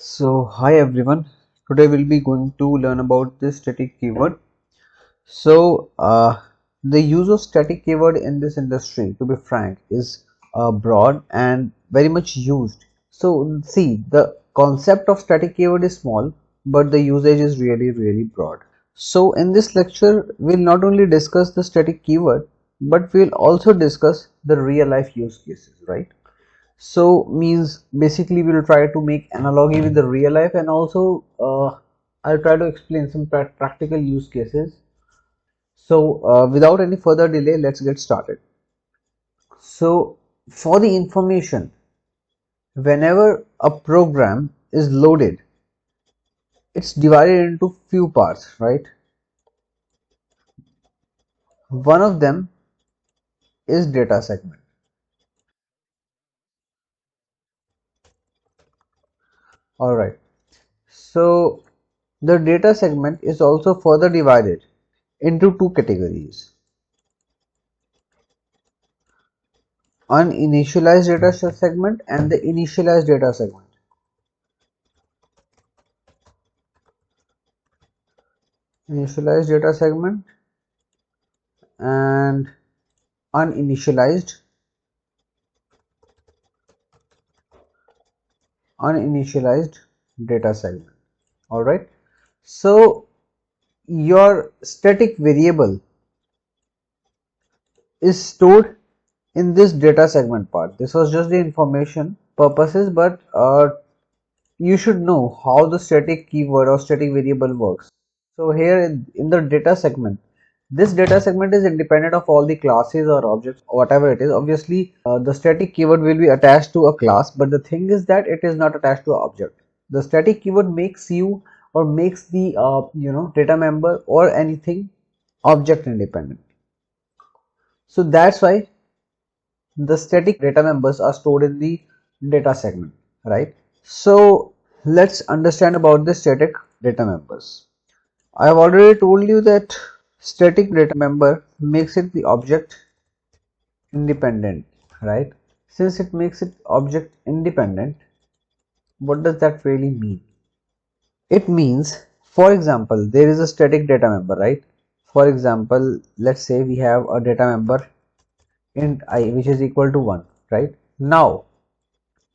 So hi everyone, today we'll be going to learn about this static keyword. The use of static keyword in this industry, to be frank, is broad and very much used. So see, the concept of static keyword is small, but the usage is really broad. So in this lecture, we'll not only discuss the static keyword, but we'll also discuss the real life use cases, right? So means basically we'll try to make analogy with the real life, and also I'll try to explain some practical use cases. So without any further delay, let's get started. So for the information, whenever a program is loaded, it's divided into few parts, right? One of them is data segment. All right. So the data segment is also further divided into two categories: uninitialized data segment and the initialized data segment. Initialized data segment and uninitialized uninitialized data segment. All right. So your static variable is stored in this data segment part. This was just the information purposes, but you should know how the static keyword or static variable works. So here in the data segment, this data segment is independent of all the classes or objects, whatever it is. Obviously, the static keyword will be attached to a class, but the thing is that it is not attached to an object. The static keyword makes you or makes the data member or anything object independent. So that's why the static data members are stored in the data segment, right? So let's understand about the static data members. I have already told you that static data member makes it the object independent, right? Since it makes it object independent, what does that really mean? It means, for example, there is a static data member, right? For example, let's say we have a data member int I which is equal to 1, right? Now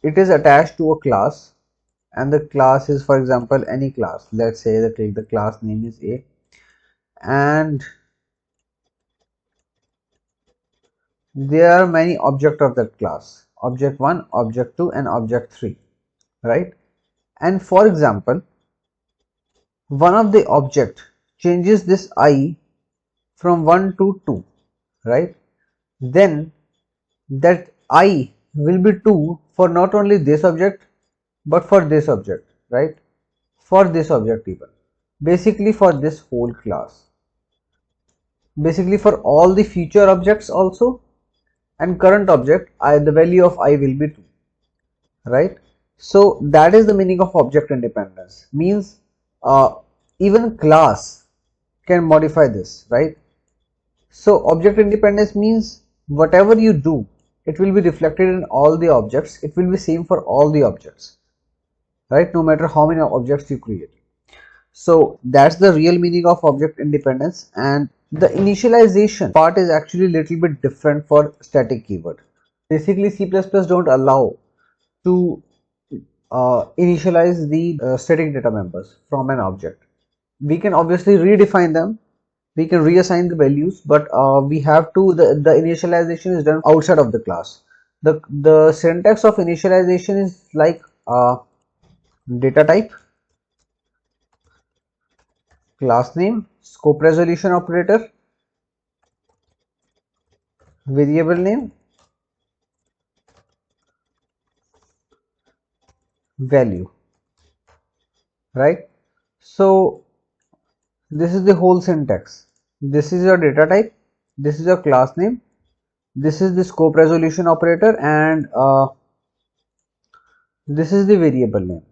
it is attached to a class, and the class is, for example, any class. Let's say that the class name is A, and there are many objects of that class: object 1, object 2 and object 3, right? And for example, one of the object changes this I from 1 to 2, right? Then that I will be 2 for not only this object but for this object, right? For this object even, basically for this whole class, basically for all the future objects also, and current object the value of I will be 2, right? So that is the meaning of object independence. Means even class can modify this, right? So object independence means whatever you do, it will be reflected in all the objects. It will be same for all the objects, right? No matter how many objects you create. So that's the real meaning of object independence. And the initialization part is actually a little bit different for static keyword. Basically C++ don't allow to initialize the static data members from an object. We can obviously redefine them, we can reassign the values, but we have to, the initialization is done outside of the class. The syntax of initialization is like data type, class name, scope resolution operator, variable name, value, right? So this is the whole syntax. This is your data type, this is your class name, this is the scope resolution operator, and this is the variable name.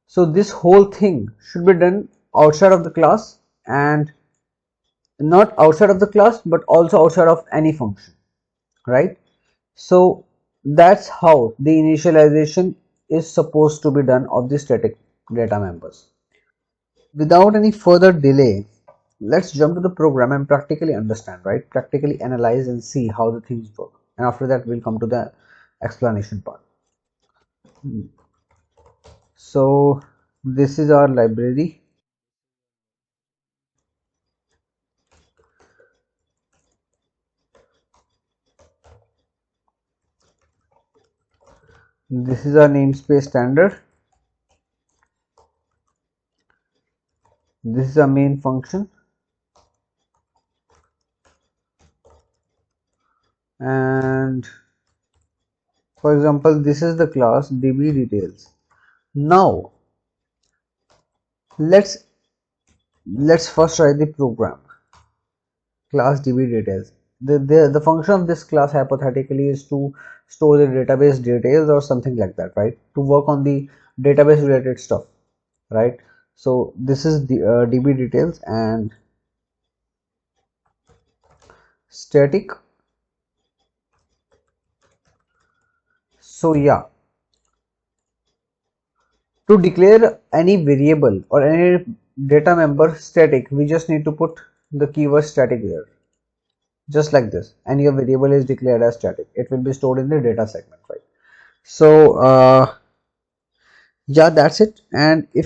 So this whole thing should be done outside of the class, and not outside of the class but also outside of any function, right? So that's how the initialization is supposed to be done of the static data members. Without any further delay, let's jump to the program and practically understand, right? Practically analyze and see how the things work. And after that, we'll come to the explanation part. So this is our library. This is our namespace standard. This is our main function. And for example, this is the class db details. Now let's first write the program class db details. The function of this class hypothetically is to store the database details or something like that, right? To work on the database related stuff, right? So this is the db details and static. So yeah, to declare any variable or any data member static, we just need to put the keyword static here, just like this, and your variable is declared as static. It will be stored in the data segment, right? So yeah, that's it. And to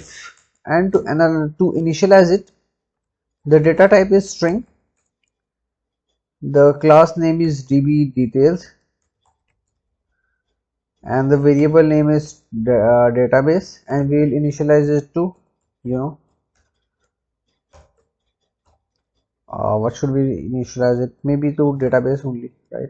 initialize it, the data type is string, the class name is db details, and the variable name is database, and we will initialize it to, you know, what should we initialize it? Maybe to database only, right?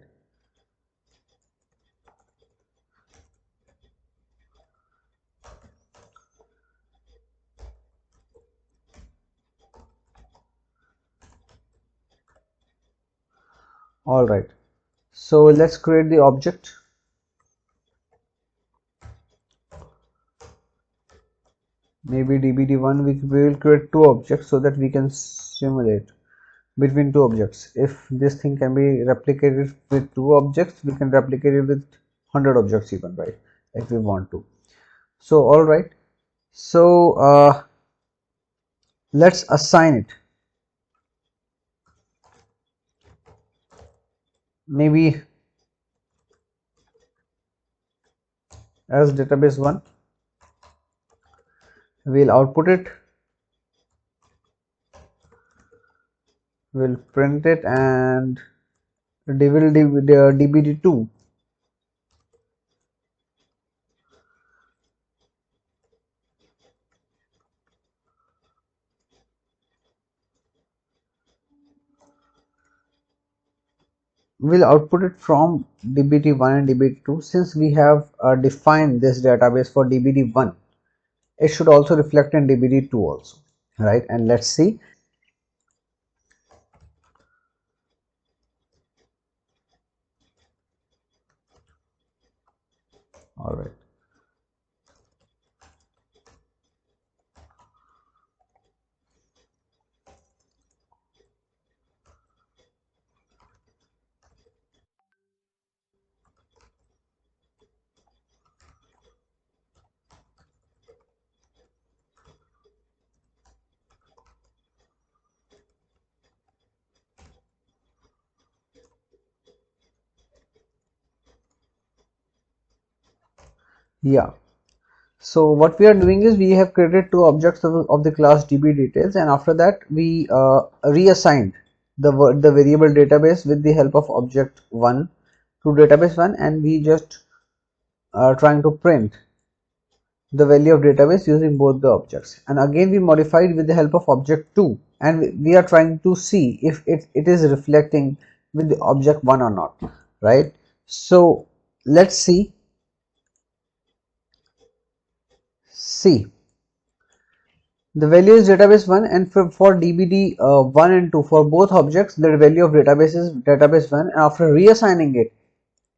All right, so let's create the object. Maybe dbd1. We will create two objects so that we can simulate between two objects. If this thing can be replicated with two objects, we can replicate it with 100 objects even, right? If we want to. So all right, so let's assign it. Maybe as database1. We'll output it, we'll print it, and dbd2 will output it from dbd1 and dbd2. Since we have defined this database for dbd1, it should also reflect in dbd2 also, right? And let's see. All right, yeah. So what we are doing is we have created two objects of the class db details, and after that we reassigned the variable database with the help of object 1 to database 1, and we just are trying to print the value of database using both the objects. And again we modified with the help of object 2, and we are trying to see if it is reflecting with the object 1 or not, right? So let's see. The value is database 1, and for dbd 1 and 2, for both objects the value of database is database 1, and after reassigning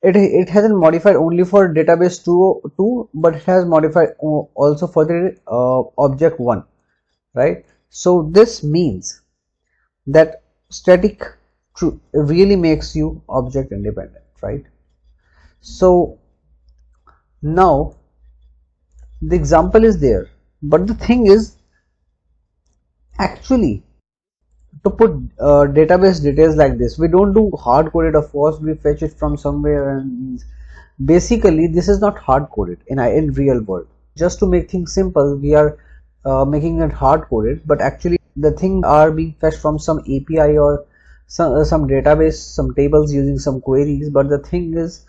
it hasn't modified only for database 2, but it has modified also for the object 1, right? So this means that static really makes you object independent, right? So now The example is there, but the thing is, actually, to put database details like this, we don't do hard coded. Of course, we fetch it from somewhere, and basically this is not hard coded in real world. Just to make things simple, we are making it hard coded, but actually the things are being fetched from some API or some database, some tables using some queries. But the thing is,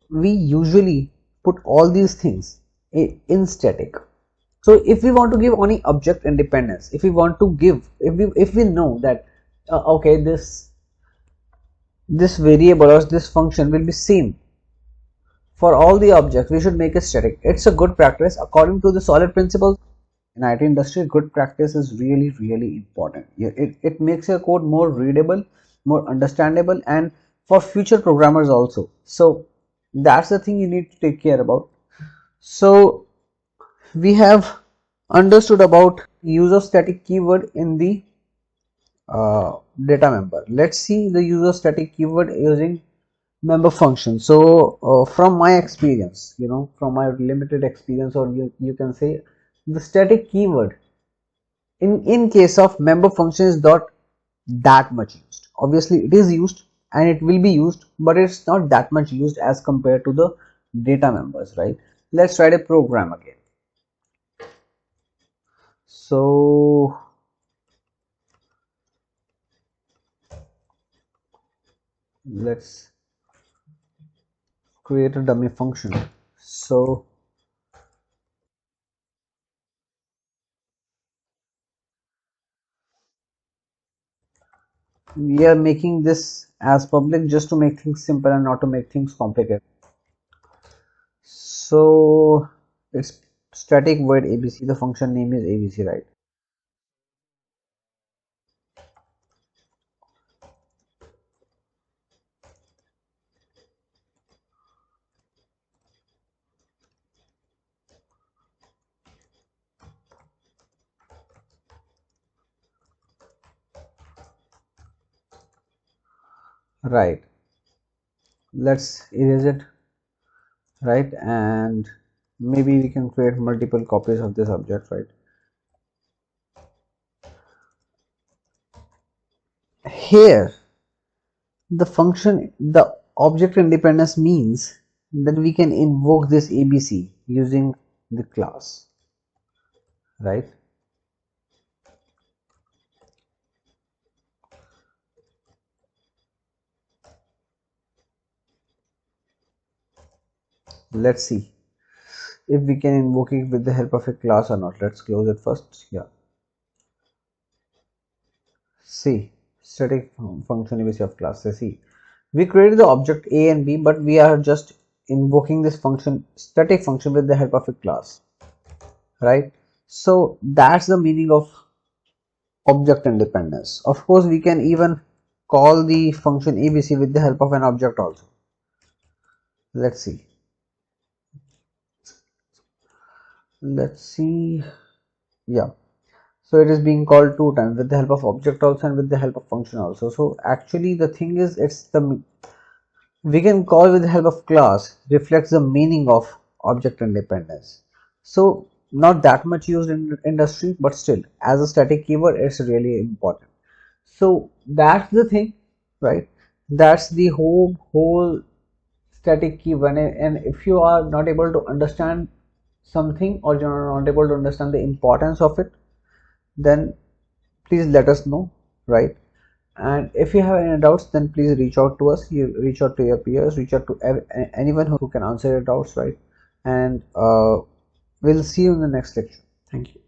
we usually put all these things in static. So if we want to give only object independence, if we want to give, if we know that okay, this variable or this function will be same for all the objects, we should make it static. It's a good practice according to the solid principles. In IT industry, good practice is really important. It makes your code more readable, more understandable, and for future programmers also. So that's the thing you need to take care about. So we have understood about use of static keyword in the data member. Let's see the use of static keyword using member function. So from my experience, from my limited experience, or you can say the static keyword in case of member function is not that much used. Obviously it is used and it will be used, but it's not that much used as compared to the data members, right? Let's write a program again. So let's create a dummy function. So we are making this as public just to make things simple and not to make things complicated. So it's static void abc. The function name is abc, right? Right. Let's erase it, right? And maybe we can create multiple copies of this object, right? Here the object independence means that we can invoke this abc using the class, right? Let's see if we can invoke it with the help of a class or not. Let's close it first. Yeah, see, static function abc of class. So see, we created the object a and b, but we are just invoking this function, static function, with the help of a class, right? So that's the meaning of object independence. Of course, we can even call the function abc with the help of an object also. Let's see. Let's see. Yeah. So it is being called two times with the help of object also and with the help of function also. So actually the thing is, we can call with the help of class reflects the meaning of object independence. So not that much used in industry, but still as a static keyword it's really important. So that's the thing, right? That's the whole static keyword. And if you are not able to understand something, or you're not able to understand the importance of it, then please let us know, right? And if you have any doubts, then please reach out to us. You reach out to your peers, reach out to anyone who can answer your doubts, right? And we'll see you in the next lecture. Thank you.